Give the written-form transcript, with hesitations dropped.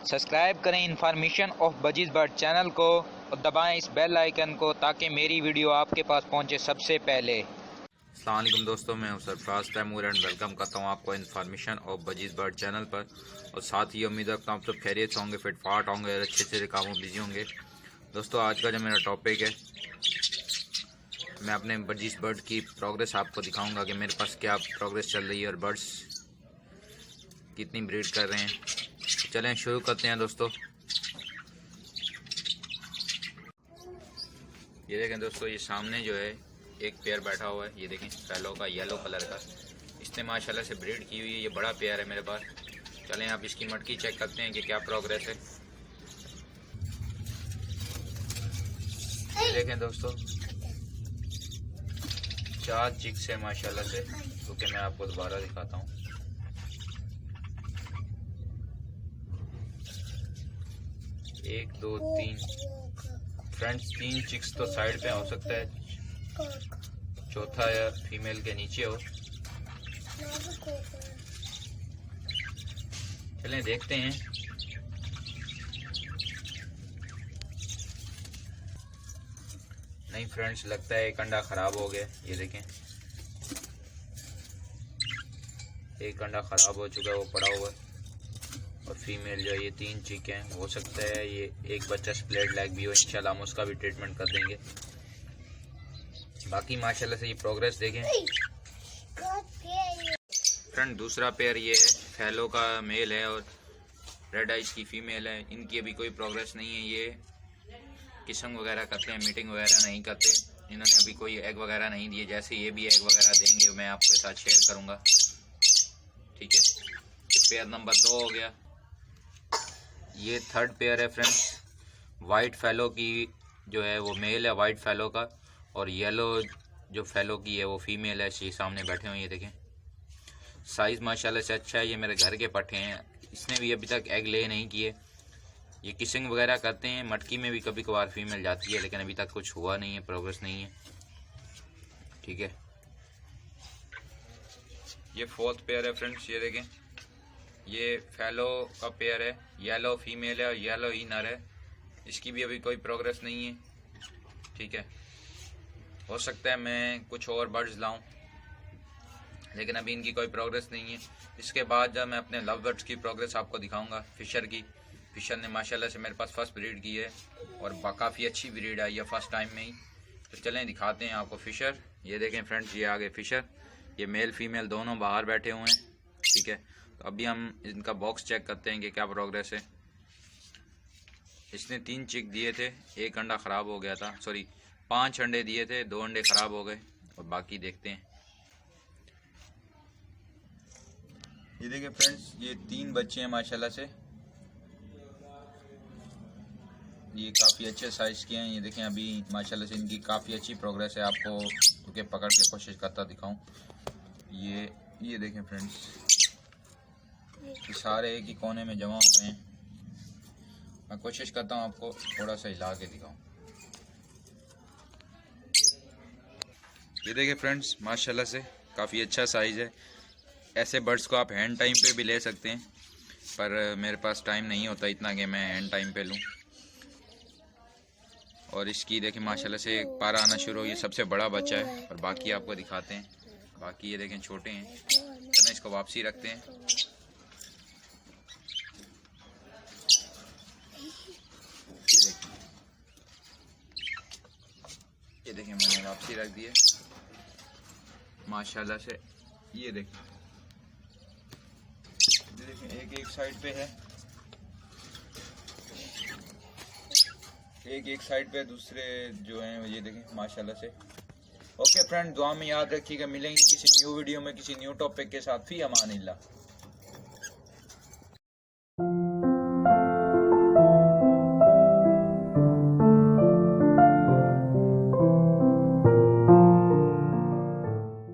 Subscribe करें information of budgies bird channel को और दबाएं इस बेल आइकन को ताकि मेरी वीडियो आपके पास पहुंचे सबसे पहले। अस्सलाम वालेकुम दोस्तों, मैं हूं सरफराज तैमूर एंड वेलकम करता हूं आपको information of budgies bird channel पर। और साथ ही उम्मीद रखता हूं आप सब खैरियत से होंगे, फिट फाट होंगे और अच्छे अच्छे कामों में बिजी होंगे। दोस्तों, आज का जो मेरा टॉपिक है, मैं अपने बजीज़ बर्ड की प्रोग्रेस आपको दिखाऊंगा कि मेरे पास क्या प्रोग्रेस चल रही है और बर्ड्स कितनी ब्रीड कर रहे हैं। चलें शुरू करते हैं दोस्तों। ये देखें दोस्तों, ये सामने जो है एक पेयर बैठा हुआ है, ये देखें फैलो का येलो कलर का। इसने माशाल्लाह से ब्रीड की हुई है, ये बड़ा पेयर है मेरे पास। चलें आप इसकी मटकी चेक करते हैं कि क्या प्रोग्रेस है। ये देखें दोस्तों, 4 चिक्स है माशाल्लाह से, क्योंकि मैं आपको दोबारा दिखाता हूँ। एक दो तीन फ्रेंड्स, 3 चिक्स तो साइड पे हो सकता है, चौथा या फीमेल के नीचे हो। चलें देखते हैं। नहीं फ्रेंड्स, लगता है एक अंडा खराब हो गया। ये देखें, एक अंडा खराब हो चुका है, वो पड़ा हुआ है। और फीमेल जो है, ये 3 चिक हैं। हो सकता है ये एक बच्चा स्प्लिट लैग भी हो, इंशाल्लाह हम उसका भी ट्रीटमेंट कर देंगे। बाकी माशाल्लाह से ये प्रोग्रेस देखें फ्रेंड। दूसरा पेयर ये है, फैलो का मेल है और रेड आइज की फीमेल है। इनकी अभी कोई प्रोग्रेस नहीं है। ये किस्म वगैरह करते हैं, मीटिंग वगैरह नहीं करते। इन्होंने अभी कोई एग वगैरह नहीं दिए। जैसे ये भी एग वगैरह देंगे मैं आपके साथ शेयर करूँगा, ठीक है। पेयर नंबर 2 हो गया। ये थर्ड पेयर है फ्रेंड्स, वाइट फैलो की जो है वो मेल है वाइट फैलो का, और येलो जो फैलो की है वो फीमेल है। ये सामने बैठे हुए, ये देखें साइज़ माशाल्लाह से अच्छा है। ये मेरे घर के पट्टे हैं। इसने भी अभी तक एग ले नहीं किए। ये किसिंग वगैरह करते हैं, मटकी में भी कभी कभार फीमेल जाती है, लेकिन अभी तक कुछ हुआ नहीं है, प्रोग्रेस नहीं है, ठीक है। ये 4th पेयर है फ्रेंड्स। ये देखें, ये फैलो का पेयर है, येलो फीमेल है और येलो ही नर है। इसकी भी अभी कोई प्रोग्रेस नहीं है, ठीक है। हो सकता है मैं कुछ और बर्ड्स लाऊं, लेकिन अभी इनकी कोई प्रोग्रेस नहीं है। इसके बाद जब मैं अपने लव बर्ड्स की प्रोग्रेस आपको दिखाऊंगा, फिशर की। फिशर ने माशाल्लाह से मेरे पास फर्स्ट ब्रीड की है और काफ़ी अच्छी ब्रीड आई है फर्स्ट टाइम में ही। तो चलें दिखाते हैं आपको फिशर। ये देखें फ्रेंड्स, ये आगे फिशर, ये मेल फीमेल दोनों बाहर बैठे हुए हैं, ठीक है। तो अभी हम इनका बॉक्स चेक करते हैं कि क्या प्रोग्रेस है। इसने 3 चिक दिए थे, एक अंडा ख़राब हो गया था, सॉरी 5 अंडे दिए थे, 2 अंडे ख़राब हो गए। और बाकी देखते हैं। ये देखिए फ्रेंड्स, ये 3 बच्चे हैं माशाल्लाह से। ये काफ़ी अच्छे साइज़ के हैं। ये देखें, अभी माशाल्लाह से इनकी काफ़ी अच्छी प्रोग्रेस है। आपको क्योंकि पकड़ के कोशिश करता दिखाऊं। ये देखें फ्रेंड्स, ये सारे एक ही कोने में जमा हो गए हैं। मैं कोशिश करता हूँ आपको थोड़ा सा हिला के दिखाऊं। ये देखिए फ्रेंड्स, माशाल्लाह से काफ़ी अच्छा साइज़ है। ऐसे बर्ड्स को आप हैंड टाइम पे भी ले सकते हैं, पर मेरे पास टाइम नहीं होता इतना कि मैं हैंड टाइम पे लूँ। और इसकी देखिए माशाल्लाह से एक पारा आना शुरू हो। ये सबसे बड़ा बच्चा है और बाकी आपको दिखाते हैं। बाकी ये देखें छोटे हैं। चलें इसको वापसी रखते हैं। ये देखें मैंने वापसी रख दी है माशाल्लाह से। ये देखें एक साइड पे है, एक साइड पे, दूसरे जो हैं ये देखें माशाल्लाह से। ओके फ्रेंड, दुआ में याद रखिएगा। मिलेंगे किसी न्यू वीडियो में किसी न्यू टॉपिक के साथ। फी अमानिल्लाह।